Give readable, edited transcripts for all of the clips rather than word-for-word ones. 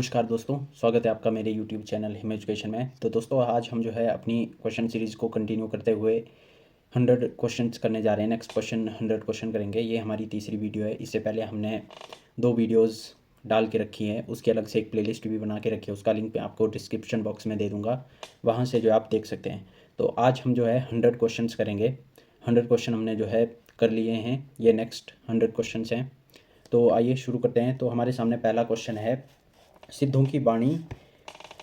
नमस्कार दोस्तों, स्वागत है आपका मेरे यूट्यूब चैनल हिम एजुकेशन में। तो दोस्तों आज हम जो है अपनी क्वेश्चन सीरीज़ को कंटिन्यू करते हुए 100 क्वेश्चंस करने जा रहे हैं। नेक्स्ट क्वेश्चन 100 क्वेश्चन करेंगे। ये हमारी तीसरी वीडियो है। इससे पहले हमने 2 वीडियोस डाल के रखी हैं, उसकी अलग से एक प्लेलिस्ट भी बना के रखी है। उसका लिंक मैं आपको डिस्क्रिप्शन बॉक्स में दे दूँगा, वहाँ से जो है आप देख सकते हैं। तो आज हम जो है 100 क्वेश्चन करेंगे। 100 क्वेश्चन हमने जो है कर लिए हैं। ये नेक्स्ट 100 क्वेश्चन हैं। तो आइए शुरू करते हैं। तो हमारे सामने पहला क्वेश्चन है, सिद्धों की वाणी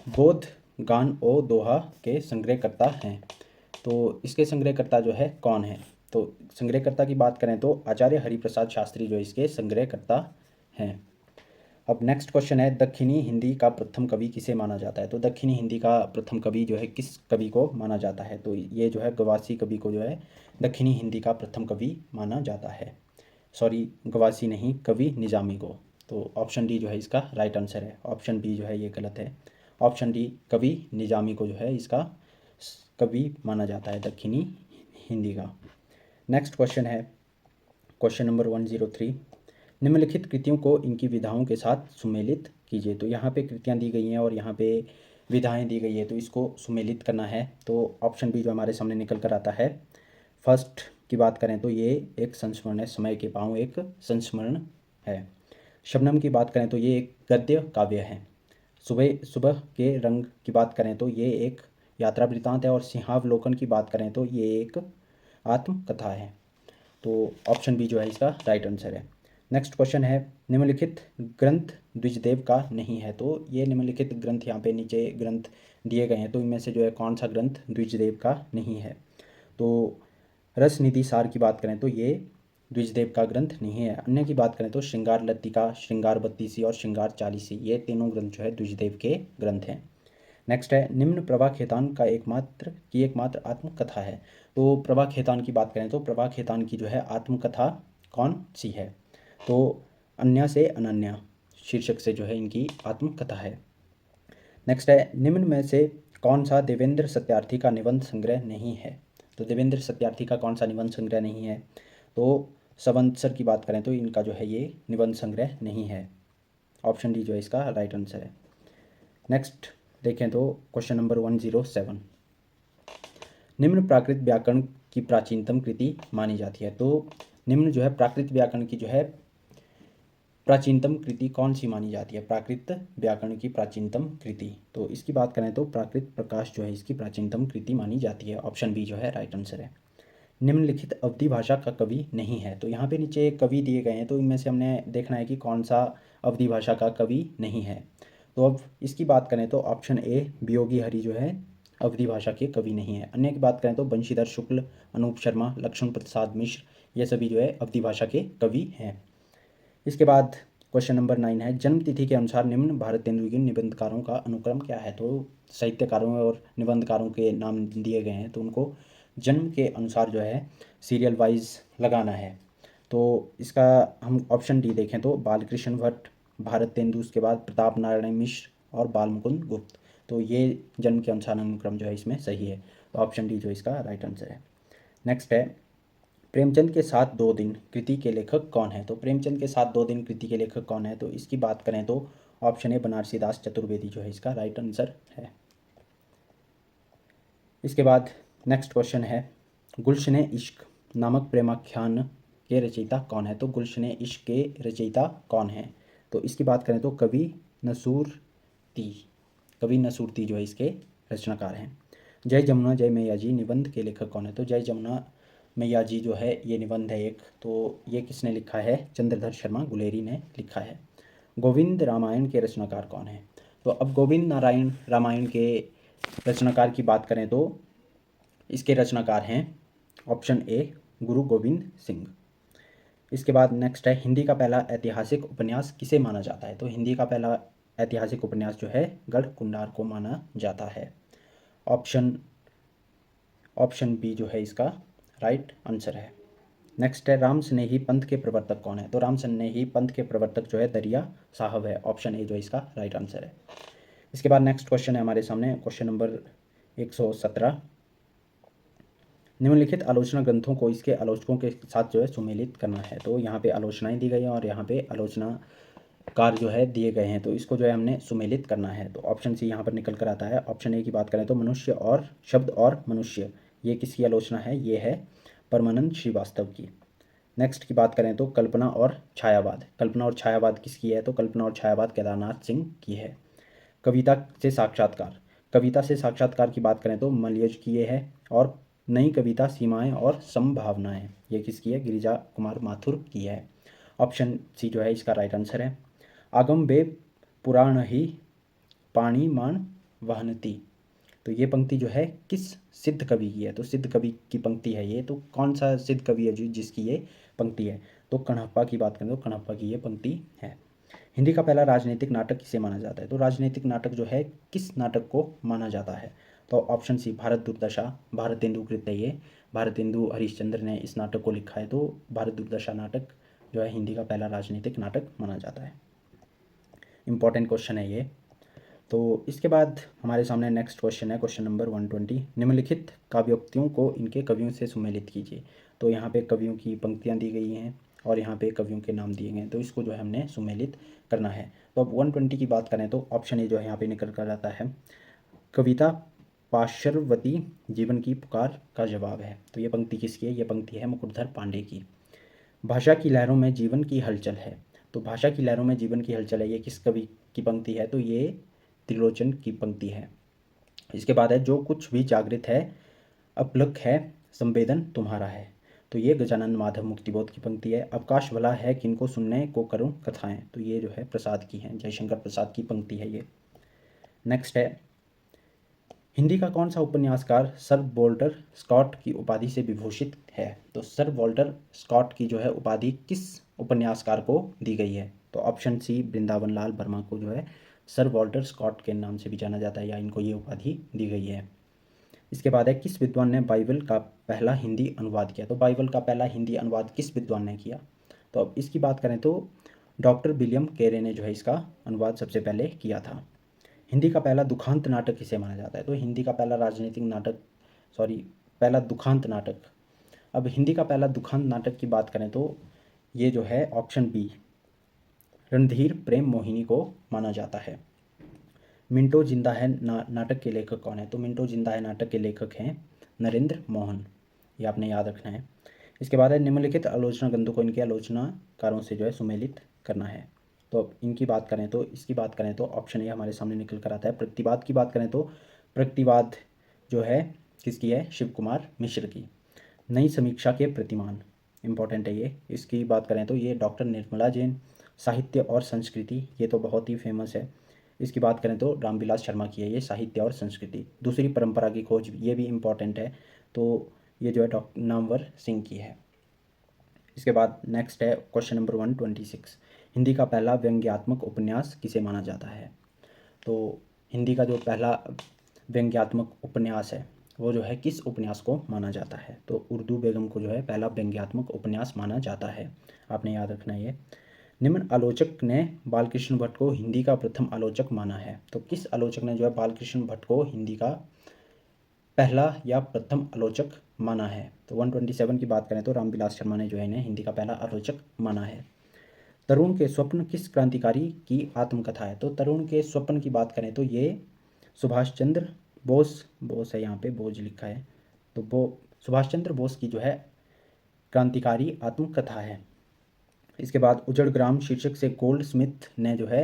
बोध गान ओ दोहा के संग्रहकर्ता हैं। तो इसके संग्रहकर्ता जो है कौन है? तो संग्रहकर्ता की बात करें तो आचार्य हरिप्रसाद शास्त्री जो इसके संग्रहकर्ता हैं। अब नेक्स्ट क्वेश्चन है, दक्षिणी हिंदी का प्रथम कवि किसे माना जाता है? तो दक्षिणी हिंदी का प्रथम कवि जो है किस कवि को माना जाता है? तो ये जो है गवासी कवि को जो है दक्षिणी हिंदी का प्रथम कवि माना जाता है। सॉरी, गवासी नहीं, कवि निजामी को। तो ऑप्शन डी जो है इसका राइट आंसर है। ऑप्शन बी जो है ये गलत है। ऑप्शन डी कवि निजामी को जो है इसका कवि माना जाता है दक्षिणी हिंदी का। नेक्स्ट क्वेश्चन है क्वेश्चन नंबर 103, निम्नलिखित कृतियों को इनकी विधाओं के साथ सुमेलित कीजिए। तो यहाँ पे कृतियाँ दी गई हैं और यहाँ पे विधाएं दी गई है, तो इसको सुमेलित करना है। तो ऑप्शन बी जो हमारे सामने निकल कर आता है, फर्स्ट की बात करें तो ये एक संस्मरण है, समय के पाँव एक संस्मरण है। शबनम की बात करें तो ये एक गद्य काव्य है। सुबह सुबह के रंग की बात करें तो ये एक यात्रा वृतांत है। और सिंहावलोकन की बात करें तो ये एक आत्मकथा है। तो ऑप्शन बी जो है इसका राइट आंसर है। नेक्स्ट क्वेश्चन है, निम्नलिखित ग्रंथ द्विजदेव का नहीं है। तो ये निम्नलिखित ग्रंथ यहाँ पे नीचे ग्रंथ दिए गए हैं, तो इनमें से जो है कौन सा ग्रंथ द्विजदेव का नहीं है? तो रस निधि सार की बात करें तो ये द्विजदेव का ग्रंथ नहीं है। अन्य की बात करें तो श्रृंगार लतिका, श्रृंगार बत्तीसी और श्रृंगार चालीसी, ये तीनों ग्रंथ जो है द्विजदेव के ग्रंथ हैं। नेक्स्ट है, निम्न प्रभा खेतान का एकमात्र आत्मकथा है। तो प्रभा खेतान की बात करें तो प्रभा खेतान की जो है आत्मकथा कौन सी है? तो अन्य से अनन्या शीर्षक से जो है इनकी आत्मकथा है। नेक्स्ट है, निम्न में से कौन सा देवेंद्र सत्यार्थी का निबंध संग्रह नहीं है? तो देवेंद्र सत्यार्थी का कौन सा निबंध संग्रह नहीं है? तो सवंत्सर की बात करें तो इनका जो है ये निबंध संग्रह नहीं है। ऑप्शन डी जो है इसका राइट आंसर है। नेक्स्ट देखें तो क्वेश्चन नंबर 107, निम्न प्राकृत व्याकरण की प्राचीनतम कृति मानी जाती है। तो निम्न जो है प्राकृत व्याकरण की जो है प्राचीनतम कृति कौन सी मानी जाती है? प्राकृत व्याकरण की प्राचीनतम कृति, तो इसकी बात करें तो प्राकृत प्रकाश जो है इसकी प्राचीनतम कृति मानी जाती है। ऑप्शन बी जो है राइट आंसर है। निम्नलिखित अवधी भाषा का कवि नहीं है। तो यहाँ पे नीचे कवि दिए गए हैं, तो इनमें से हमने देखना है कि कौन सा अवधी भाषा का कवि नहीं है। तो अब इसकी बात करें तो ऑप्शन ए वियोगी हरि जो है अवधी भाषा के कवि नहीं है। अन्य की बात करें तो बंशीधर शुक्ल, अनूप शर्मा, लक्ष्मण प्रसाद मिश्र, ये सभी जो है अवधी भाषा के कवि हैं। इसके बाद क्वेश्चन नंबर 9 है, जन्म तिथि के अनुसार निम्न भारतेंदु के निबंधकारों का अनुक्रम क्या है? तो साहित्यकारों और निबंधकारों के नाम दिए गए हैं, तो उनको जन्म के अनुसार जो है सीरियल वाइज लगाना है। तो इसका हम ऑप्शन डी देखें तो बालकृष्ण भट्ट, भारतेंदु, उसके बाद प्रताप नारायण मिश्र और बालमुकुंद गुप्त। तो ये जन्म के अनुसार अनुक्रम जो है इसमें सही है। तो ऑप्शन डी जो इसका राइट आंसर है। नेक्स्ट है, प्रेमचंद के साथ 2 दिन कृति के लेखक कौन है? तो प्रेमचंद के साथ 2 दिन कृति के लेखक कौन है? तो इसकी बात करें तो ऑप्शन ए बनारसी दास चतुर्वेदी जो है इसका राइट आंसर है। इसके बाद नेक्स्ट क्वेश्चन है, गुलशने इश्क नामक प्रेमाख्यान के रचयिता कौन है? तो गुलशने इश्क के रचयिता कौन है? तो इसकी बात करें तो कवि नसूरती जो है इसके रचनाकार हैं। जय जमुना जय मैया जी निबंध के लेखक कौन है? तो जय जमुना मैया जी जो है ये निबंध है एक, तो ये किसने लिखा है? चंद्रधर शर्मा गुलेरी ने लिखा है। गोविंद रामायण के रचनाकार कौन है? तो अब गोविंद नारायण रामायण के रचनाकार की बात करें तो इसके रचनाकार हैं ऑप्शन ए गुरु गोविंद सिंह। इसके बाद नेक्स्ट है, हिंदी का पहला ऐतिहासिक उपन्यास किसे माना जाता है? तो हिंदी का पहला ऐतिहासिक उपन्यास जो है गढ़ कुंडार को माना जाता है। ऑप्शन बी जो है इसका राइट आंसर है। नेक्स्ट है, राम स्नेही पंथ के प्रवर्तक कौन है? तो राम स्नेही पंथ के प्रवर्तक जो है दरिया साहब है। ऑप्शन ए जो है इसका राइट आंसर है। इसके बाद नेक्स्ट क्वेश्चन है हमारे सामने क्वेश्चन नंबर 117, निम्नलिखित आलोचना ग्रंथों को इसके आलोचकों के साथ जो है सुमेलित करना है। तो यहाँ पे आलोचनाएं दी गई हैं और यहाँ पे आलोचना कार जो है दिए गए हैं, तो इसको जो है हमने सुमेलित करना है। तो ऑप्शन सी यहाँ पर निकल कर आता है। ऑप्शन ए की बात करें तो मनुष्य और शब्द और मनुष्य, ये किसकी आलोचना है? ये है परमानंद श्रीवास्तव की। नेक्स्ट की बात करें तो कल्पना और छायावाद। कल्पना और छायावाद किसकी है? तो कल्पना और छायावाद केदारनाथ सिंह की है। कविता से साक्षात्कार। कविता से साक्षात्कार की बात करें तो मलयज की ये है। और नई कविता सीमाएं और संभावनाएं, ये किसकी है? गिरिजा कुमार माथुर की है। ऑप्शन सी जो है इसका राइट आंसर है। आगम बे पुराण ही पाणी मान वहनती, तो ये पंक्ति जो है किस सिद्ध कवि की है? तो सिद्ध कवि की पंक्ति है ये। तो कौन सा सिद्ध कवि है जिसकी ये पंक्ति है? तो कण्हप्पा की बात करें तो कण्हप्पा की ये पंक्ति है। हिंदी का पहला राजनीतिक नाटक किसे माना जाता है? तो राजनीतिक नाटक जो है किस नाटक को माना जाता है? तो ऑप्शन सी भारत दुर्दशा, भारतेंदु कृत है ये। भारतेंदु हरिश्चंद्र ने इस नाटक को लिखा है। तो भारत दुर्दशा नाटक जो है हिंदी का पहला राजनीतिक नाटक माना जाता है। इंपॉर्टेंट क्वेश्चन है ये। तो इसके बाद हमारे सामने नेक्स्ट क्वेश्चन है, क्वेश्चन नंबर 120। निम्नलिखित काव्योक्तियों को इनके कवियों से सुमेलित कीजिए। तो यहाँ पे कवियों की पंक्तियाँ दी गई हैं और यहाँ पे कवियों के नाम दिए गए हैं, तो इसको जो है हमने सुमेलित करना है। तो अब 120 की बात करें तो ऑप्शन ए जो है यहाँ पे निकल कर आता है। कविता पार्श्ववती जीवन की पुकार का जवाब है। तो ये पंक्ति किसकी है? ये पंक्ति है मुकुटधर पांडे की। भाषा की लहरों में जीवन की हलचल है। तो भाषा की लहरों में जीवन की हलचल है, ये किस कवि की पंक्ति है? तो ये त्रिलोचन की पंक्ति है। इसके बाद है जो कुछ भी जागृत है अपलक है संवेदन तुम्हारा है। तो ये गजानन माधव मुक्तिबोध की पंक्ति है। अवकाश भला है किनको सुनने को करूं कथाएं, तो ये जो है प्रसाद की है, जयशंकर प्रसाद की पंक्ति है ये। नेक्स्ट है, हिंदी का कौन सा उपन्यासकार सर वॉल्टर स्कॉट की उपाधि से विभूषित है? तो सर वॉल्टर स्कॉट की जो है उपाधि किस उपन्यासकार को दी गई है? तो ऑप्शन सी वृंदावन लाल वर्मा को जो है सर वॉल्टर स्कॉट के नाम से भी जाना जाता है, या इनको ये उपाधि दी गई है। इसके बाद है किस विद्वान ने बाइबल का पहला हिंदी अनुवाद किया? तो बाइबल का पहला हिंदी अनुवाद किस विद्वान ने किया? तो अब इसकी बात करें तो डॉक्टर विलियम कैरे ने जो है इसका अनुवाद सबसे पहले किया था। हिंदी का पहला दुखांत नाटक किसे माना जाता है? तो हिंदी का पहला राजनीतिक नाटक, पहला दुखांत नाटक। अब हिंदी का पहला दुखांत नाटक की बात करें तो ये जो है ऑप्शन बी रणधीर प्रेम मोहिनी को माना जाता है। मिंटो जिंदा है नाटक के लेखक कौन है? तो मिंटो जिंदा है नाटक के लेखक हैं नरेंद्र मोहन, ये आपने याद रखना है। इसके बाद है निम्नलिखित आलोचना ग्रंथों को इनके आलोचनाकारों से जो है सुमेलित करना है। तो अब इनकी बात करें तो इसकी बात करें तो ऑप्शन ए हमारे सामने निकल कर आता है। प्रतिवाद की बात करें तो प्रतिवाद जो है किसकी है? शिव कुमार मिश्र की। नई समीक्षा के प्रतिमान, इम्पॉर्टेंट है ये। इसकी बात करें तो ये डॉक्टर निर्मला जैन। साहित्य और संस्कृति, ये तो बहुत ही फेमस है। इसकी बात करें तो रामविलास शर्मा की है ये, साहित्य और संस्कृति। दूसरी परंपरा की खोज, ये भी इम्पॉर्टेंट है, तो ये जो है डॉक्टर नामवर सिंह की है। इसके बाद नेक्स्ट है क्वेश्चन नंबर 126। हिंदी का पहला व्यंग्यात्मक उपन्यास किसे माना जाता है? तो हिंदी का जो पहला व्यंग्यात्मक उपन्यास है वो जो है किस उपन्यास को माना जाता है? तो उर्दू बेगम को जो है पहला व्यंग्यात्मक उपन्यास माना जाता है, आपने याद रखना है ये। निम्न आलोचक ने बालकृष्ण भट्ट को हिंदी का प्रथम आलोचक माना है। तो किस आलोचक ने जो है बालकृष्ण भट्ट को हिंदी का पहला या प्रथम आलोचक माना है? तो 127 की बात करें तो रामविलास शर्मा ने जो है इन्हें हिंदी का पहला आलोचक माना है। तरुण के स्वप्न किस क्रांतिकारी की आत्मकथा है? तो तरुण के स्वप्न की बात करें तो ये सुभाष चंद्र बोस, बोस है यहाँ पे, बोझ लिखा है, तो सुभाष चंद्र बोस की जो है क्रांतिकारी आत्मकथा है। इसके बाद उजड़ ग्राम शीर्षक से गोल्ड स्मिथ ने जो है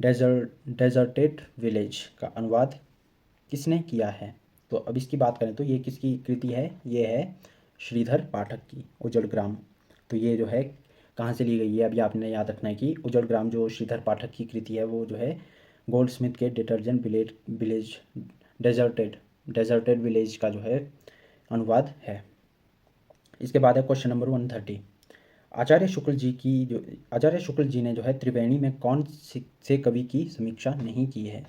डेजर्टेड विलेज का अनुवाद किसने किया है? तो अब इसकी बात करें तो ये किसकी कृति है? ये है श्रीधर पाठक की, उजड़ ग्राम। तो ये जो है कहाँ से ली गई है? अभी आपने याद रखना है कि उजड़ ग्राम जो श्रीधर पाठक की कृति है वो जो है गोल्ड स्मिथ के डेजर्टेड विलेज का जो है अनुवाद है। इसके बाद है क्वेश्चन नंबर 130। आचार्य शुक्ल जी ने जो है त्रिवेणी में कौन से कवि की समीक्षा नहीं की है?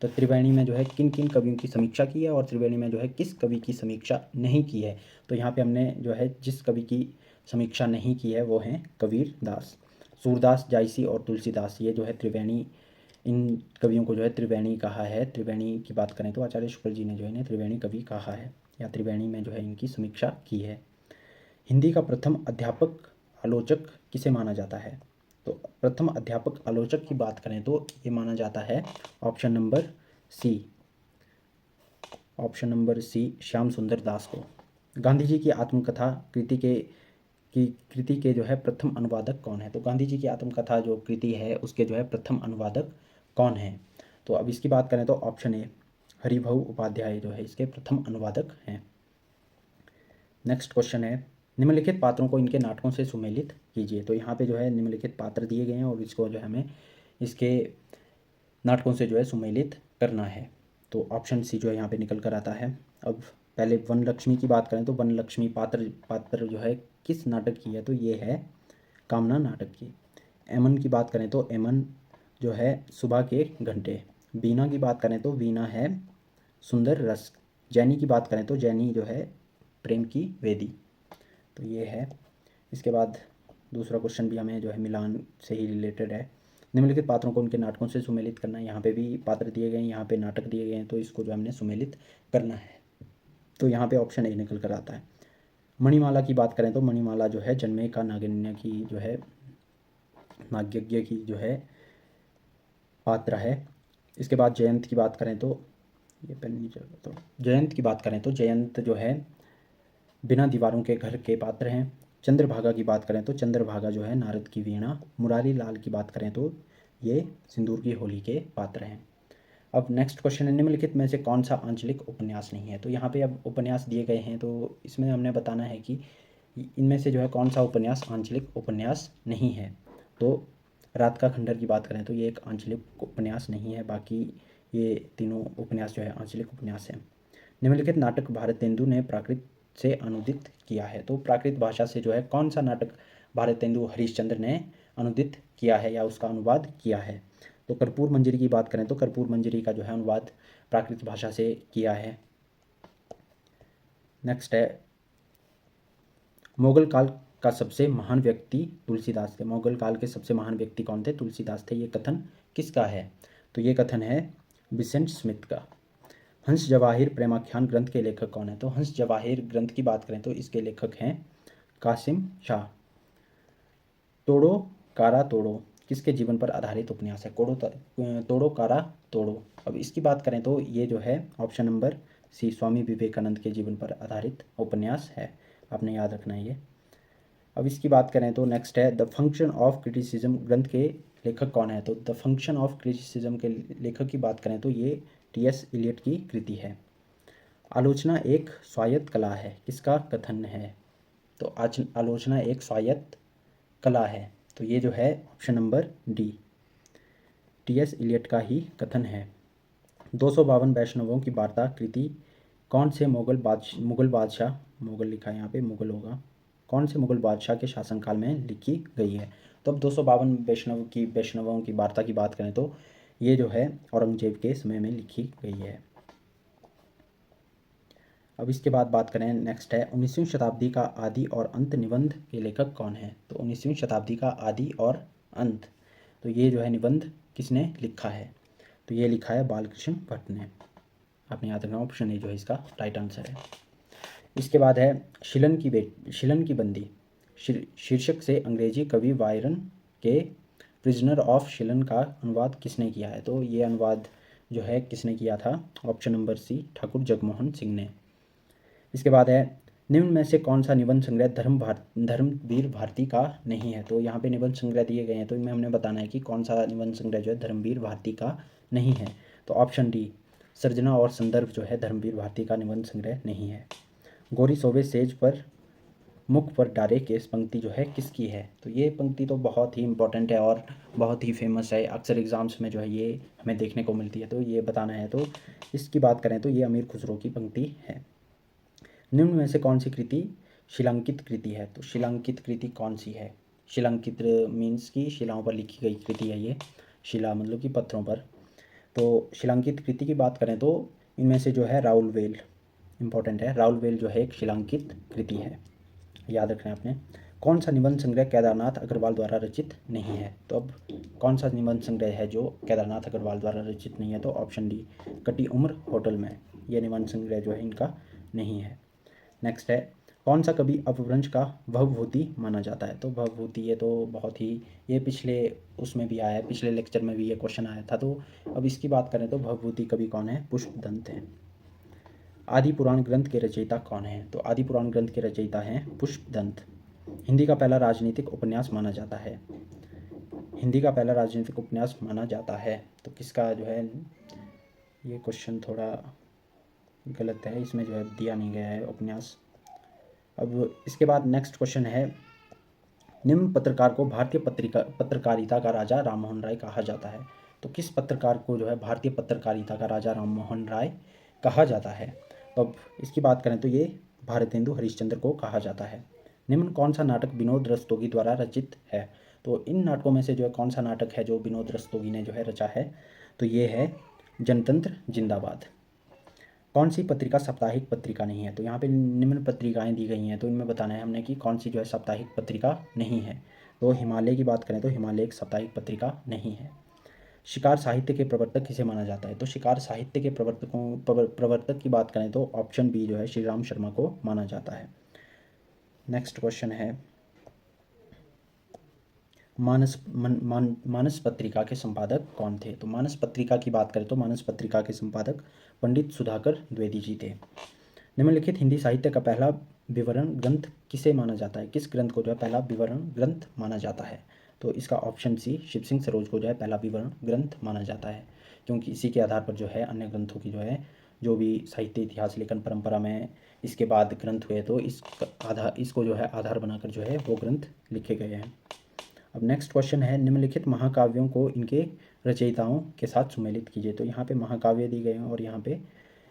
तो त्रिवेणी में जो है किन किन कवियों की समीक्षा की है और त्रिवेणी में जो है किस कवि की समीक्षा नहीं की है? तो यहाँ पे हमने जो है जिस कवि की समीक्षा नहीं की है वो हैं कबीर दास, सूरदास, जायसी और तुलसीदास। ये जो है त्रिवेणी, इन कवियों को जो है त्रिवेणी कहा है। त्रिवेणी की बात करें तो आचार्य शुक्ल जी ने जो है इन्हें त्रिवेणी कवि कहा है, या त्रिवेणी में जो है इनकी समीक्षा की है। हिंदी का प्रथम अध्यापक आलोचक किसे माना जाता है? तो प्रथम अध्यापक आलोचक की बात करें तो ये माना जाता है ऑप्शन नंबर सी श्याम सुंदर दास को। गांधी जी की आत्मकथा कृति के जो है प्रथम अनुवादक कौन है? तो गांधी जी की आत्मकथा जो कृति है उसके जो है प्रथम अनुवादक कौन है? तो अब इसकी बात करें तो ऑप्शन ए हरिभाऊ उपाध्याय जो है इसके प्रथम अनुवादक हैं। नेक्स्ट क्वेश्चन है, निम्नलिखित पात्रों को इनके नाटकों से सुमेलित कीजिए। तो यहाँ पे जो है निम्नलिखित पात्र दिए गए हैं और इसको जो है हमें इसके नाटकों से जो है सुमेलित करना है। तो ऑप्शन सी जो है यहाँ पे निकल कर आता है। अब पहले वन लक्ष्मी की बात करें तो वन लक्ष्मी पात्र जो है किस नाटक की है? तो ये है कामना नाटक की। एमन की बात करें तो एमन जो है सुबह के घंटे। बीना की बात करें तो बीना है सुंदर रस। जैनी की बात करें तो जैनी जो है प्रेम की वेदी। तो ये है। इसके बाद दूसरा क्वेश्चन भी हमें जो है मिलान से ही रिलेटेड है। निम्नलिखित पात्रों को उनके नाटकों से सुमेलित करना है। यहाँ पे भी पात्र दिए गए हैं, यहाँ पे नाटक दिए गए हैं, तो इसको जो हमने सुमेलित करना है। तो यहाँ पे ऑप्शन ए निकल कर आता है। मणिमाला की बात करें तो मणिमाला जो है जन्मे का नागन्य की जो है नाग्यज्ञ की जो है पात्र है। इसके बाद जयंत की बात करें तो ये पेन नहीं चल रहा, तो जयंत की बात करें तो जयंत जो है बिना दीवारों के घर के पात्र हैं। चंद्रभागा की बात करें तो चंद्रभागा जो है नारद की वीणा। मुरारी लाल की बात करें तो ये सिंदूर की होली के पात्र हैं। अब नेक्स्ट क्वेश्चन है, निम्नलिखित में से कौन सा आंचलिक उपन्यास नहीं है? तो यहाँ पे अब उपन्यास दिए गए हैं, तो इसमें हमने बताना है कि इनमें से जो है कौन सा उपन्यास आंचलिक उपन्यास नहीं है। तो रात का खंडहर की बात करें तो ये एक आंचलिक उपन्यास नहीं है, बाकी ये तीनों उपन्यास जो है आंचलिक उपन्यास हैं। निम्नलिखित नाटक भारतेंदु ने प्राकृत से अनुदित किया है। तो प्राकृत भाषा से जो है कौन सा नाटक भारतेंदु हरिश्चंद्र ने अनुदित किया है या उसका अनुवाद किया है? तो कर्पूर मंजरी की बात करें तो कर्पूर मंजरी का जो है अनुवाद प्राकृत भाषा से किया है। नेक्स्ट है, मुगल काल का सबसे महान व्यक्ति तुलसीदास थे। मुगल काल के सबसे महान व्यक्ति कौन थे? तुलसीदास थे। ये कथन किसका है? तो ये कथन है विसेंट स्मिथ का। हंस जवाहिर प्रेमाख्यान ग्रंथ के लेखक कौन है? तो हंस जवाहिर ग्रंथ की बात करें तो इसके लेखक हैं कासिम शाह। तोड़ो कारा तोड़ो किसके जीवन पर आधारित उपन्यास है? तोड़ो कारा तोड़ो। अब इसकी बात करें तो ये जो है ऑप्शन नंबर सी स्वामी विवेकानंद के जीवन पर आधारित उपन्यास है। आपने याद रखना है ये। अब इसकी बात करें तो नेक्स्ट है द फंक्शन ऑफ क्रिटिसिज्म ग्रंथ के लेखक कौन है? तो द फंक्शन ऑफ क्रिटिसिज्म के लेखक की बात करें तो ये टी.एस. इलियट की कृति है। आलोचना एक स्वायत्त कला है किसका कथन है? तो आलोचना एक स्वायत्त कला है। तो ये जो है option number D T S. Eliot का ही कथन है। 252 वैष्णवों की वार्ता कृति कौन से मुगल बादशाह मुगल लिखा है यहाँ पे, मुगल होगा, कौन से मुगल बादशाह के शासनकाल में लिखी गई है? तो अब 252 वैष्णवों की वार्ता की बात करें तो ये जो है औरंगजेब के समय में लिखी गई है। अब इसके बाद बात करें नेक्स्ट है 19वीं शताब्दी का आदि और अंत निबंध के लेखक कौन है? तो 19वीं शताब्दी का आदि और अंत, तो ये जो है निबंध किसने लिखा है? तो ये लिखा है बालकृष्ण भट्ट ने। आपने याद रखना ऑप्शन ए जो है इसका राइट आंसर है। इसके बाद है शिलन की बंदी शीर्षक से अंग्रेजी कवि बायरन के प्रिजनर ऑफ शिलन का अनुवाद किसने किया है? तो ये अनुवाद जो है किसने किया था? Option number C Thakur Jagmohan Singh ने। इसके बाद है निम्न में से कौन सा निबंध संग्रह धर्मवीर भारती का नहीं है? तो यहाँ पे निबंध संग्रह दिए गए हैं, तो इनमें हमने बताना है कि कौन सा निबंध संग्रह जो है धर्मवीर भारती का नहीं है। तो ऑप्शन डी सर्जना और संदर्भ जो है धर्मवीर भारती का निबंध संग्रह नहीं है। गोरी सोवे सेज पर मुख पर डारे केस पंक्ति जो है किसकी है? तो ये पंक्ति तो बहुत ही इंपॉर्टेंट है और बहुत ही फेमस है, अक्सर एग्जाम्स में जो है ये हमें देखने को मिलती है, तो ये बताना है। तो इसकी बात करें तो ये अमीर खुसरो की पंक्ति है। निम्न में से कौन सी कृति शिलांकित कृति है? तो शिलांकित कृति कौन सी है? शिलांकित मीन्स की शिलाओं पर लिखी गई कृति है ये, शिला मतलब कि पत्थरों पर। तो शिलांकित कृति की बात करें तो इनमें से जो है राउल वेल इंपॉर्टेंट है। राउल वेल जो है एक शिलांकित कृति है, याद रखना है आपने। कौन सा निबंध संग्रह केदारनाथ अग्रवाल द्वारा रचित नहीं है? तो अब कौन सा निबंध संग्रह है जो केदारनाथ अग्रवाल द्वारा रचित नहीं है? तो ऑप्शन डी कटी उम्र होटल में, यह निबंध संग्रह जो है इनका नहीं है। नेक्स्ट है कौन सा कवि अपभ्रंश का भवभूति माना जाता है? तो भवभूति ये तो बहुत ही, ये पिछले उसमें भी आया है, पिछले लेक्चर में भी ये क्वेश्चन आया था। तो अब इसकी बात करें तो भवभूति कवि कौन है? पुष्पदंत है। आदि पुराण ग्रंथ के रचयिता कौन है? तो आदि पुराण ग्रंथ के रचयिता हैं पुष्पदंत। हिंदी का पहला राजनीतिक उपन्यास माना जाता है। हिंदी का पहला राजनीतिक उपन्यास माना जाता है। तो किसका जो है, ये क्वेश्चन थोड़ा गलत है, इसमें जो है दिया नहीं गया है उपन्यास। अब इसके बाद नेक्स्ट क्वेश्चन है, निम्न पत्रकार को भारतीय पत्रकारिता का राजा राममोहन राय कहा जाता है। तो किस पत्रकार को जो है भारतीय पत्रकारिता का राजा राममोहन राय कहा जाता है? तो अब इसकी बात करें तो ये भारतेंदु हरिश्चंद्र को कहा जाता है। निम्न कौन सा नाटक विनोद रस्तोगी द्वारा रचित है? तो इन नाटकों में से जो है कौन सा नाटक है जो विनोद रस्तोगी ने जो है रचा है? तो ये है जनतंत्र जिंदाबाद। कौन सी पत्रिका साप्ताहिक पत्रिका नहीं है? तो यहाँ पे निम्न पत्रिकाएं दी गई हैं, तो इनमें बताना है हमने कि कौन सी जो है साप्ताहिक पत्रिका नहीं है। तो हिमालय की बात करें तो हिमालय एक साप्ताहिक पत्रिका नहीं है। शिकार साहित्य के प्रवर्तक किसे माना जाता है? तो शिकार साहित्य के प्रवर्तक की बात करें तो ऑप्शन बी जो है श्री राम शर्मा को माना जाता है। नेक्स्ट क्वेश्चन है, मानस पत्रिका के संपादक कौन थे? तो मानस पत्रिका की बात करें तो मानस पत्रिका के संपादक पंडित सुधाकर द्विवेदी जी थे। निम्नलिखित हिंदी साहित्य का पहला विवरण ग्रंथ किसे माना जाता है? किस ग्रंथ को जो है पहला विवरण ग्रंथ माना जाता है? तो इसका ऑप्शन सी शिव सिंह सरोज को जो है पहला विवरण ग्रंथ माना जाता है, क्योंकि इसी के आधार पर जो है अन्य ग्रंथों की जो है जो भी साहित्य इतिहास लेखन परंपरा में इसके बाद ग्रंथ हुए तो इसको जो है आधार बनाकर जो है वो ग्रंथ लिखे गए हैं। अब नेक्स्ट क्वेश्चन है, निम्नलिखित महाकाव्यों को इनके रचयिताओं के साथ सुमेलित कीजिए। तो यहाँ पे महाकाव्य दिए गए हैं और यहाँ पे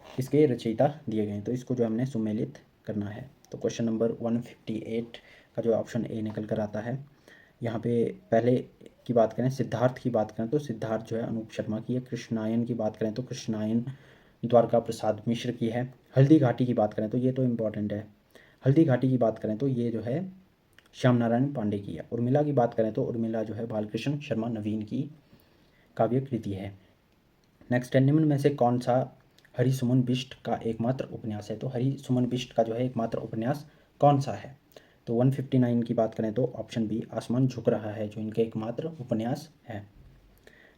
इसके रचयिता दिए गए हैं, तो इसको जो हमने सुमेलित करना है। तो क्वेश्चन नंबर 158 का जो ऑप्शन ए निकल कर आता है। यहाँ पे पहले की बात करें, सिद्धार्थ की बात करें तो सिद्धार्थ जो है अनूप शर्मा की है। कृष्णायन की बात करें तो कृष्णायन द्वारका प्रसाद मिश्र की है। हल्दी घाटी की बात करें तो ये तो इम्पॉर्टेंट है, हल्दी घाटी की बात करें तो ये जो है श्याम नारायण पांडे की है। उर्मिला की बात करें तो उर्मिला जो है बालकृष्ण शर्मा नवीन की काव्य कृति है। नेक्स्ट है, निम्न में से कौन सा हरिसुमन बिष्ट का एकमात्र उपन्यास है? तो हरिसुमन बिष्ट का जो है एकमात्र उपन्यास कौन सा है? तो 159 की बात करें तो ऑप्शन बी आसमान झुक रहा है जो इनके एकमात्र उपन्यास है।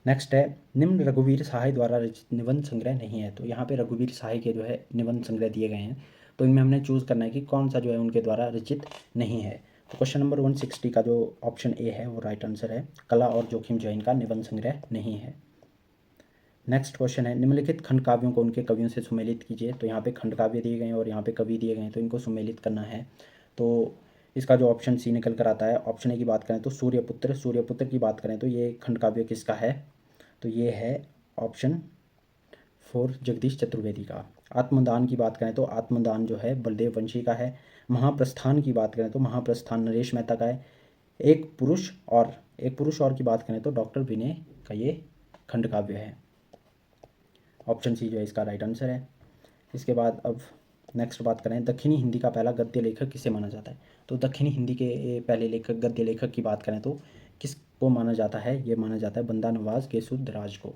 नेक्स्ट है, निम्न रघुवीर सहाय द्वारा रचित निबंध संग्रह नहीं है। तो यहाँ पे रघुवीर सहाय के जो है निबंध संग्रह दिए गए हैं, तो इनमें हमने चूज़ करना है कि कौन सा जो है उनके द्वारा रचित नहीं है। तो क्वेश्चन नंबर 160 का जो ऑप्शन ए है वो राइट आंसर है, कला और जोखिम जो है इनका निबंध संग्रह नहीं है। नेक्स्ट क्वेश्चन है, निम्नलिखित खंड काव्यों को उनके कवियों से सुमेलित कीजिए। तो यहाँ पे खंड काव्य दिए गए हैं और यहाँ पे कवि दिए गए हैं, तो इनको सुमेलित करना है। तो इसका जो ऑप्शन सी निकल कर आता है, ऑप्शन ए की बात करें तो सूर्यपुत्र। सूर्यपुत्र की बात करें तो ये खंड काव्य किसका है? तो ये है ऑप्शन 4 जगदीश चतुर्वेदी का। आत्मदान की बात करें तो आत्मदान जो है बलदेव वंशी का है। महाप्रस्थान की बात करें तो महाप्रस्थान नरेश मेहता का है। एक पुरुष और की बात करें तो डॉक्टर विनय का ये खंड काव्य है। ऑप्शन सी जो है इसका राइट आंसर है। इसके बाद अब नेक्स्ट बात करें, दक्षिणी हिंदी का पहला गद्य लेखक किसे माना जाता है? तो दक्षिणी हिंदी के पहले लेखक गद्य लेखक की बात करें तो किसको माना जाता है? ये माना जाता है बंदा नवाज केसुद्राज को।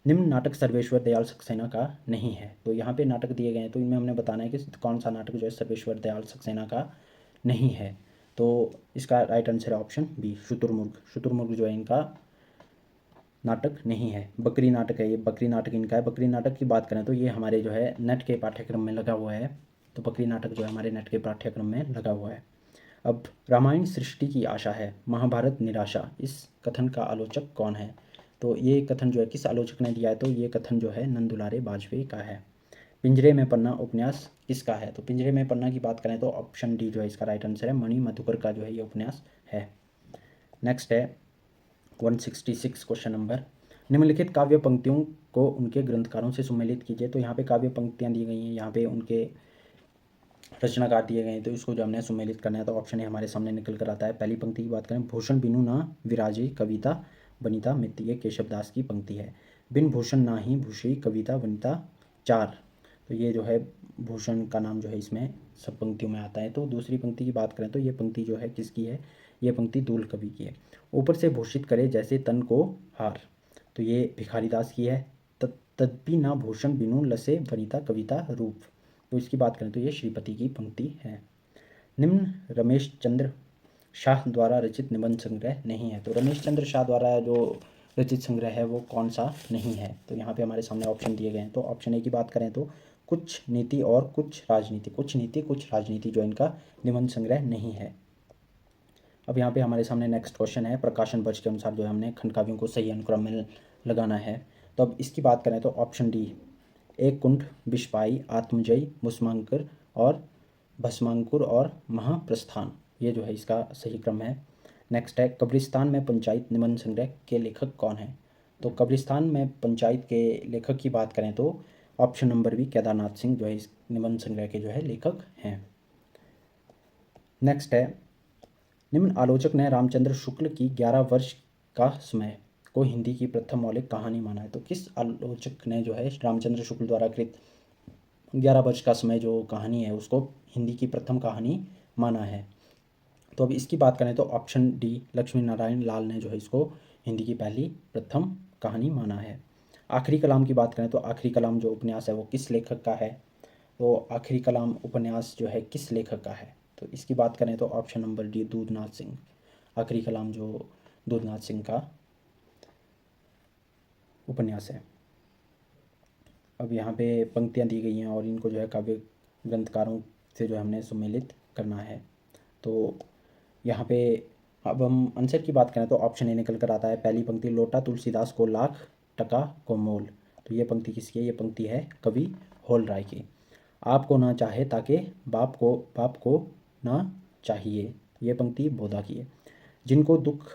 निम्न नाटक सर्वेश्वर दयाल सक्सेना का नहीं है। तो यहाँ पे नाटक दिए गए हैं, तो इनमें हमने बताना है कि कौन सा नाटक जो है सर्वेश्वर दयाल सक्सेना का नहीं है। तो इसका राइट आंसर है ऑप्शन बी शुतुरमुर्ग। शुतुरमुर्ग जो है इनका नाटक नहीं है, बकरी नाटक है ये, बकरी नाटक इनका है। बकरी नाटक की बात करें तो ये हमारे जो है नेट के पाठ्यक्रम में लगा हुआ है, तो बकरी नाटक जो है हमारे नेट के पाठ्यक्रम में लगा हुआ है। अब रामायण सृष्टि की आशा है, महाभारत निराशा, इस कथन का आलोचक कौन है? तो ये कथन जो है किस आलोचक ने दिया है? तो ये कथन जो है नंदुलारे बाजपेयी का है। पिंजरे में पन्ना उपन्यास किसका है? तो पिंजरे में पन्ना की बात करें तो ऑप्शन डी जो है इसका राइट आंसर है, मणि मधुकर का जो है ये उपन्यास है। नेक्स्ट है 166 क्वेश्चन नंबर, निम्नलिखित काव्य पंक्तियों को उनके ग्रंथकारों से सुमेलित कीजिए। तो यहाँ पे काव्य पंक्तियाँ दी गई हैं, यहाँ पे उनके रचनाकार दिए गए हैं, तो इसको जो हमने सुमेलित करना है तो ऑप्शन है हमारे सामने निकल कर आता है। पहली पंक्ति की बात करें, भूषण बिनु ना विराजे कविता वनिता मित्ति, ये केशव दास की पंक्ति है। बिन भूषण ना ही भूषी कविता वनिता चार, तो ये जो है भूषण का नाम जो है इसमें सब पंक्तियों में आता है। तो दूसरी पंक्ति की बात करें तो ये पंक्ति जो है किसकी है? ये पंक्ति दूल कवि की है। ऊपर से भूषित करे जैसे तन को हार, तो ये भिखारी दास की है। तद्पि ना भूषण बिनु लसे वनिता कविता रूप, तो इसकी बात करें तो ये श्रीपति की पंक्ति है। निम्न रमेश चंद्र शाह द्वारा रचित निबंध संग्रह नहीं है। तो रमेश चंद्र शाह द्वारा जो रचित संग्रह है वो कौन सा नहीं है? तो यहाँ पे हमारे सामने ऑप्शन दिए गए हैं। तो ऑप्शन ए की बात करें तो कुछ नीति और कुछ राजनीति, कुछ नीति कुछ राजनीति जो इनका निबंध संग्रह नहीं है। अब यहाँ पे हमारे सामने नेक्स्ट क्वेश्चन है, प्रकाशन वर्ष के अनुसार जो है हमने खंड काव्यों को सही अनुक्रम में लगाना है। तो अब इसकी बात करें तो ऑप्शन डी, एक कुंठ, विषपाई, आत्मजयी, मुस्मांकर और भस्मांकुर और महाप्रस्थान, ये जो है इसका सही क्रम है। नेक्स्ट है, कब्रिस्तान में पंचायत निबंध संग्रह के लेखक कौन है? तो कब्रिस्तान में पंचायत के लेखक की बात करें तो option number B, Kedarnath Singh जो है इस निबंध संग्रह के जो है लेखक हैं। नेक्स्ट है, निम्न आलोचक ने रामचंद्र शुक्ल की 11 वर्ष का समय को हिंदी की प्रथम मौलिक कहानी माना है। तो किस आलोचक ने जो है रामचंद्र शुक्ल द्वारा कृत 11 वर्ष का समय जो कहानी है उसको हिंदी की प्रथम कहानी माना है? तो अब इसकी बात करें तो ऑप्शन डी, लक्ष्मी नारायण लाल ने जो है इसको हिंदी की पहली प्रथम कहानी माना है। आखिरी कलाम की बात करें तो आखिरी कलाम जो उपन्यास है वो किस लेखक का है? तो आखिरी कलाम उपन्यास जो है किस लेखक का है? तो इसकी बात करें तो option number D, Dudhnath Singh. आखिरी कलाम जो दूधनाथ सिंह का उपन्यास है। अब यहाँ पे पंक्तियाँ दी गई हैं और इनको जो है काव्य ग्रंथकारों से जो है हमने सुमेलित करना है। तो यहाँ पे अब हम आंसर की बात करें तो ऑप्शन ए निकल कर आता है। पहली पंक्ति, लोटा तुलसीदास को लाख टका को मोल। तो ये पंक्ति किसकी है? ये पंक्ति है कवि होल राय की। आपको ना चाहे ताकि बाप को ना चाहिए, ये पंक्ति बोधा की है। जिनको दुख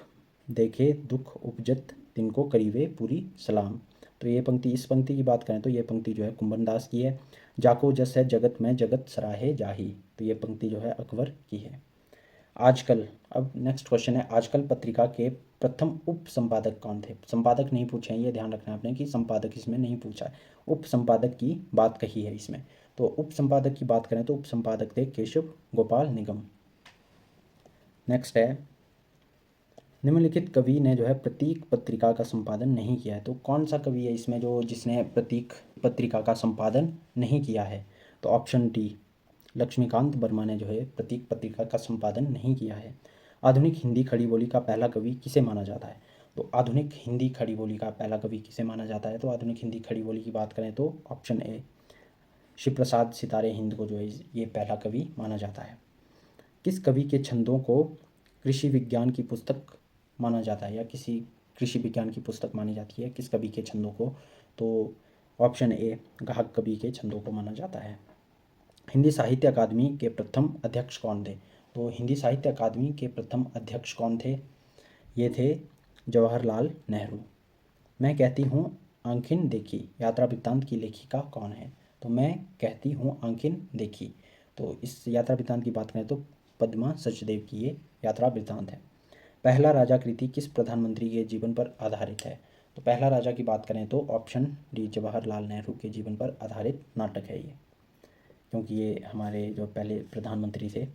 देखे दुख उपजत, तिनको करीबे पूरी सलाम। तो ये पंक्ति, इस पंक्ति की बात करें तो ये पंक्ति जो है कुंभन दास की है। जाको जस है जगत में जगत सराहे जाही। तो ये पंक्ति जो है अकबर की है। आजकल, अब नेक्स्ट क्वेश्चन है, आजकल पत्रिका के प्रथम उप संपादक कौन थे? संपादक नहीं पूछे हैं, ये ध्यान रखना है आपने कि संपादक इसमें नहीं पूछा है, उप संपादक की बात कही है इसमें। तो उप संपादक की बात करें तो उप संपादक थे केशव गोपाल निगम। नेक्स्ट है, निम्नलिखित कवि ने जो है प्रतीक पत्रिका का संपादन नहीं किया है। तो कौन सा कवि है इसमें जो जिसने प्रतीक पत्रिका का संपादन नहीं किया है? तो ऑप्शन डी, लक्ष्मीकांत वर्मा ने जो है प्रतीक पत्रिका का संपादन नहीं किया है। आधुनिक हिंदी खड़ी बोली का पहला कवि किसे माना जाता है? तो आधुनिक हिंदी खड़ी बोली का पहला कवि किसे माना जाता है? तो आधुनिक हिंदी खड़ी बोली की बात करें तो ऑप्शन ए, शिव प्रसाद सितारे हिंद को जो है ये पहला कवि माना जाता है। किस कवि के छंदों को कृषि विज्ञान की पुस्तक माना जाता है या किसी कृषि विज्ञान की पुस्तक मानी जाती है किस कवि के छंदों को? तो ऑप्शन ए, गाहक कवि के छंदों को माना जाता है। हिंदी साहित्य अकादमी के प्रथम अध्यक्ष कौन थे? तो हिंदी साहित्य अकादमी के प्रथम अध्यक्ष कौन थे? ये थे जवाहरलाल नेहरू। मैं कहती हूँ आंखिन देखी यात्रा वृत्तांत की लेखिका कौन है? तो मैं कहती हूँ आंखिन देखी, तो इस यात्रा वृत्तांत की बात करें तो पद्मा सचदेव की ये यात्रा वृत्तांत है। पहला राजा कृति किस प्रधानमंत्री के जीवन पर आधारित है? तो पहला राजा की बात करें तो ऑप्शन डी, जवाहरलाल नेहरू के जीवन पर आधारित नाटक है ये, क्योंकि ये हमारे जो पहले प्रधानमंत्री थे।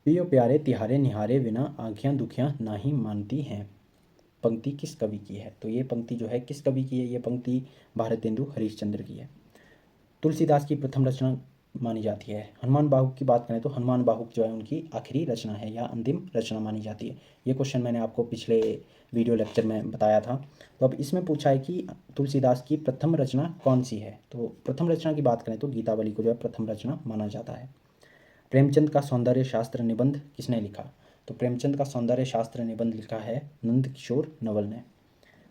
पियो प्यारे तिहारे निहारे बिना आँखियाँ दुखियाँ नाही मानती हैं, पंक्ति किस कवि की है? तो ये पंक्ति जो है किस कवि की है? ये पंक्ति भारतेंदु हरिश्चंद्र की है। तुलसीदास की प्रथम रचना मानी जाती है। हनुमान बाहुक की बात करें तो हनुमान बाहुक जो है उनकी आखिरी रचना है या अंतिम रचना मानी जाती है। ये क्वेश्चन मैंने आपको पिछले वीडियो लेक्चर में बताया था। तो अब इसमें पूछा है कि तुलसीदास की प्रथम रचना कौन सी है? तो प्रथम रचना की बात करें तो गीतावली को जो है प्रथम रचना माना जाता है। प्रेमचंद का सौंदर्य शास्त्र निबंध किसने लिखा? तो प्रेमचंद का सौंदर्य शास्त्र निबंध लिखा है नंद किशोर नवल ने।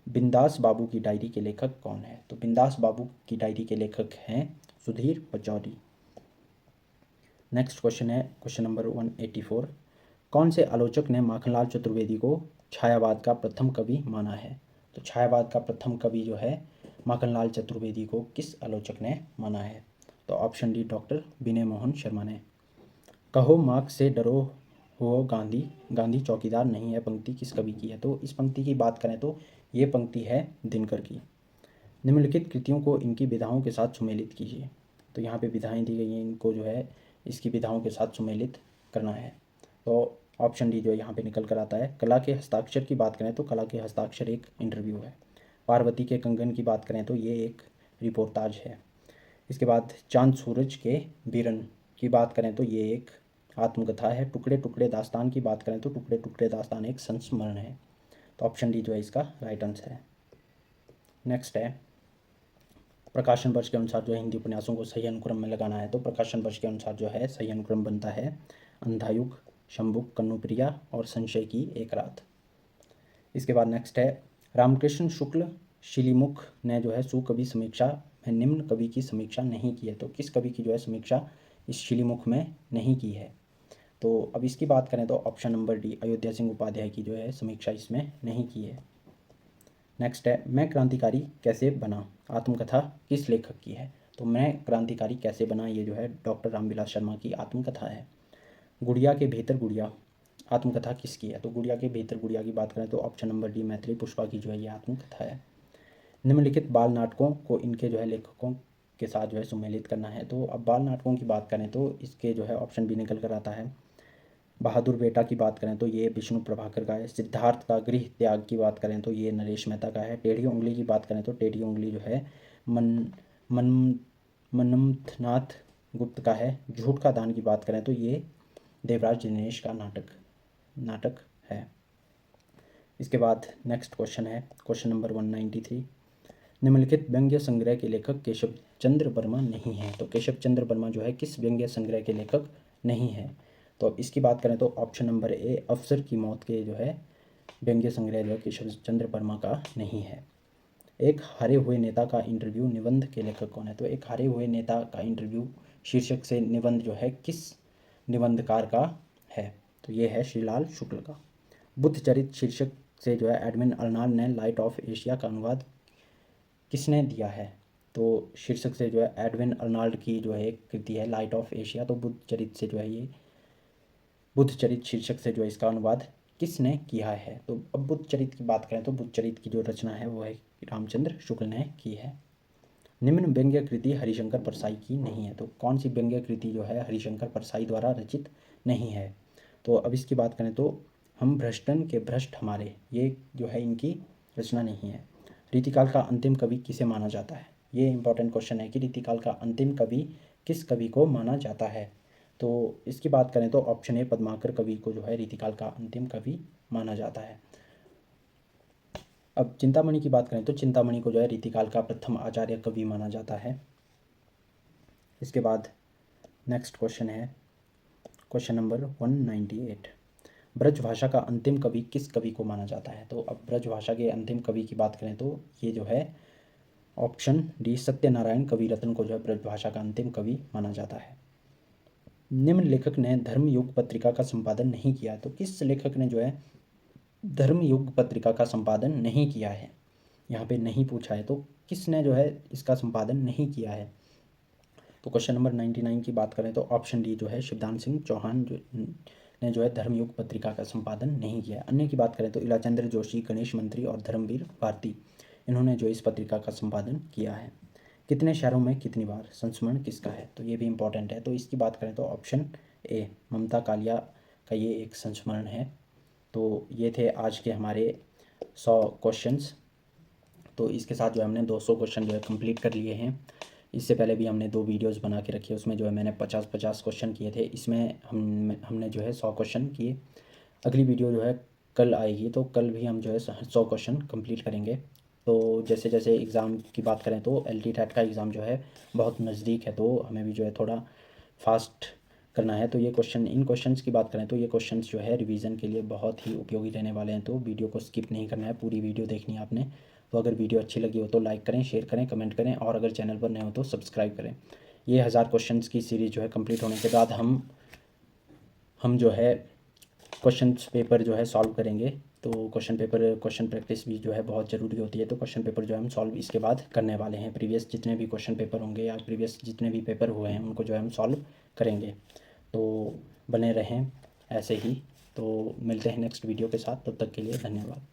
बिंदास बाबू की डायरी के लेखक कौन है? तो बिंदास बाबू की डायरी के लेखक हैं सुधीर पचौरी। नेक्स्ट क्वेश्चन है क्वेश्चन नंबर 184, कौन से आलोचक ने माखनलाल चतुर्वेदी को छायावाद का प्रथम कवि माना है? तो छायावाद का प्रथम कवि जो है माखनलाल चतुर्वेदी को किस आलोचक ने माना है? तो ऑप्शन डी, डॉक्टर विनय मोहन शर्मा ने। कहो मार्क्स से डरो हो गांधी, गांधी चौकीदार नहीं है, पंक्ति किस कवि की है? तो इस पंक्ति की बात करें तो ये पंक्ति है दिनकर की। निम्नलिखित कृतियों को इनकी विधाओं के साथ सुमेलित कीजिए। तो यहाँ पे विधाएं दी गई हैं, इनको जो है इसकी विधाओं के साथ सुमेलित करना है। तो ऑप्शन डी जो यहाँ पे निकल कर आता है। कला के हस्ताक्षर की बात करें तो कला के हस्ताक्षर एक इंटरव्यू है। पार्वती के कंगन की बात करें तो ये एक रिपोर्टाज है। इसके बाद चांद सूरज के बीरन की बात करें तो ये एक आत्मकथा है। टुकड़े टुकड़े दास्तान की बात करें तो टुकड़े टुकड़े दास्तान एक संस्मरण है। तो ऑप्शन डी जो है इसका राइट आंसर है। नेक्स्ट है प्रकाशन वर्ष के अनुसार जो है हिंदी उपन्यासों को सही अनुक्रम में लगाना है। तो प्रकाशन वर्ष के अनुसार जो है सही अनुक्रम बनता है अंधायुग, शंबुक, कन्नुप्रिया और संशय की एक रात। इसके बाद नेक्स्ट है रामकृष्ण शुक्ल शिलीमुख ने जो है सुकवि समीक्षा में निम्न कवि की समीक्षा नहीं की है। तो किस कवि की जो है समीक्षा इस शिलीमुख में नहीं की है? तो अब इसकी बात करें तो option number D Ayodhya Singh Upadhyay की जो है समीक्षा इसमें नहीं की है। नेक्स्ट है मैं क्रांतिकारी कैसे बना, आत्मकथा किस लेखक की है? तो मैं क्रांतिकारी कैसे बना ये जो है डॉक्टर रामविलास शर्मा की आत्मकथा है। गुड़िया के भीतर गुड़िया आत्मकथा किसकी है? तो गुड़िया के भीतर गुड़िया की बात करें तो option number D Maithili Pushpa की जो है ये आत्मकथा है। निम्नलिखित बाल नाटकों को इनके जो है लेखकों के साथ जो है सुमेलित करना है। तो अब बाल नाटकों की बात करें तो इसके जो है ऑप्शन बी निकल कर आता है। बहादुर बेटा की बात करें तो ये विष्णु प्रभाकर का है। सिद्धार्थ का गृह त्याग की बात करें तो ये नरेश मेहता का है। टेढ़ी उंगली की बात करें तो टेढ़ी उंगली जो है मनमथनाथ गुप्त का है। झूठ का दान की बात करें तो ये देवराज दिनेश का नाटक है। इसके बाद नेक्स्ट क्वेश्चन है क्वेश्चन नंबर 193। निम्नलिखित व्यंग्य संग्रह के लेखक केशव चंद्र वर्मा नहीं है। तो केशव चंद्र वर्मा जो है किस व्यंग्य संग्रह के लेखक नहीं है? तो अब इसकी बात करें तो ऑप्शन नंबर ए अफसर की मौत के जो है व्यंग्य संग्रह जो है केशव चंद्र वर्मा का नहीं है। एक हारे हुए नेता का इंटरव्यू निबंध के लेखक कौन है? तो एक हारे हुए नेता का इंटरव्यू शीर्षक से निबंध जो है किस निबंधकार का है? तो ये है श्रीलाल शुक्ल का। बुद्ध चरित शीर्षक से जो है एडविन अर्नाल्ड ने लाइट ऑफ एशिया का अनुवाद किसने दिया है? तो शीर्षक से जो है एडविन अर्नाल्ड की जो है एक कृति है लाइट ऑफ एशिया। तो बुद्ध चरित से जो है ये बुद्ध चरित शीर्षक से जो है इसका अनुवाद किसने किया है? तो अब बुद्ध चरित की बात करें तो बुद्ध चरित की जो रचना है वो है रामचंद्र शुक्ल ने की है। निम्न व्यंग्य कृति हरिशंकर परसाई की नहीं है। तो कौन सी व्यंग्य कृति जो है हरिशंकर परसाई द्वारा रचित नहीं है? तो अब इसकी बात करें तो हम भ्रष्टन के भ्रष्ट हमारे, ये जो है इनकी रचना नहीं है। रीतिकाल का अंतिम कवि किसे माना जाता है? ये इंपॉर्टेंट क्वेश्चन है कि रीतिकाल का अंतिम कवि किस कवि को माना जाता है? तो इसकी बात करें तो ऑप्शन ए पद्माकर कवि को जो है रीतिकाल का अंतिम कवि माना जाता है। अब चिंतामणि की बात करें तो चिंतामणि को जो है रीतिकाल का प्रथम आचार्य कवि माना जाता है। इसके बाद नेक्स्ट क्वेश्चन है क्वेश्चन नंबर 198। ब्रजभाषा का अंतिम कवि किस कवि को माना जाता है? तो अब ब्रजभाषा के अंतिम कवि की बात करें तो ये जो है ऑप्शन डी सत्यनारायण कविरत्न को जो है ब्रजभाषा का अंतिम कवि माना जाता है। निम्न लेखक ने धर्मयुग पत्रिका का संपादन नहीं किया। तो किस लेखक ने जो है धर्मयुग पत्रिका का संपादन नहीं किया है? यहाँ पे नहीं पूछा है, तो किसने जो है इसका संपादन नहीं किया है? तो क्वेश्चन नंबर 99 की बात करें तो ऑप्शन डी जो है शिवदान सिंह चौहान ने जो है धर्मयुग पत्रिका का संपादन नहीं किया है। अन्य की बात करें तो इलाचंद्र जोशी, गणेश मंत्री और धर्मवीर भारती, इन्होंने जो इस पत्रिका का संपादन किया है। कितने शहरों में कितनी बार संस्मरण किसका है? तो ये भी इंपॉर्टेंट है। तो इसकी बात करें तो ऑप्शन ए ममता कालिया का ये एक संस्मरण है। तो ये थे आज के हमारे 100 क्वेश्चंस। तो इसके साथ जो है हमने 200 क्वेश्चन जो है कंप्लीट कर लिए हैं। इससे पहले भी हमने 2 वीडियोस बना के रखी है, उसमें जो है मैंने 50-50 क्वेश्चन किए थे। इसमें हमने जो है 100 क्वेश्चन किए। अगली वीडियो जो है कल आएगी, तो कल भी हम जो है 100 क्वेश्चन कंप्लीट करेंगे। तो जैसे जैसे एग्ज़ाम की बात करें तो LT-TET का एग्ज़ाम जो है बहुत नज़दीक है, तो हमें भी जो है थोड़ा फास्ट करना है। तो ये इन क्वेश्चंस की बात करें तो ये क्वेश्चंस जो है रिवीजन के लिए बहुत ही उपयोगी रहने वाले हैं। तो वीडियो को स्किप नहीं करना है, पूरी वीडियो देखनी है आपने। तो अगर वीडियो अच्छी लगी हो तो लाइक करें, शेयर करें, कमेंट करें और अगर चैनल पर नए हो तो सब्सक्राइब करें। ये 1000 क्वेश्चंस की सीरीज़ जो है कंप्लीट होने के बाद हम जो है क्वेश्चन पेपर जो है सॉल्व करेंगे। तो क्वेश्चन प्रैक्टिस भी जो है बहुत ज़रूरी होती है। तो क्वेश्चन पेपर जो है हम सॉल्व इसके बाद करने वाले हैं। प्रीवियस जितने भी क्वेश्चन पेपर होंगे या प्रीवियस जितने भी पेपर हुए हैं उनको जो है हम सॉल्व करेंगे। तो बने रहें ऐसे ही। तो मिलते हैं नेक्स्ट वीडियो के साथ, तब तक के लिए धन्यवाद।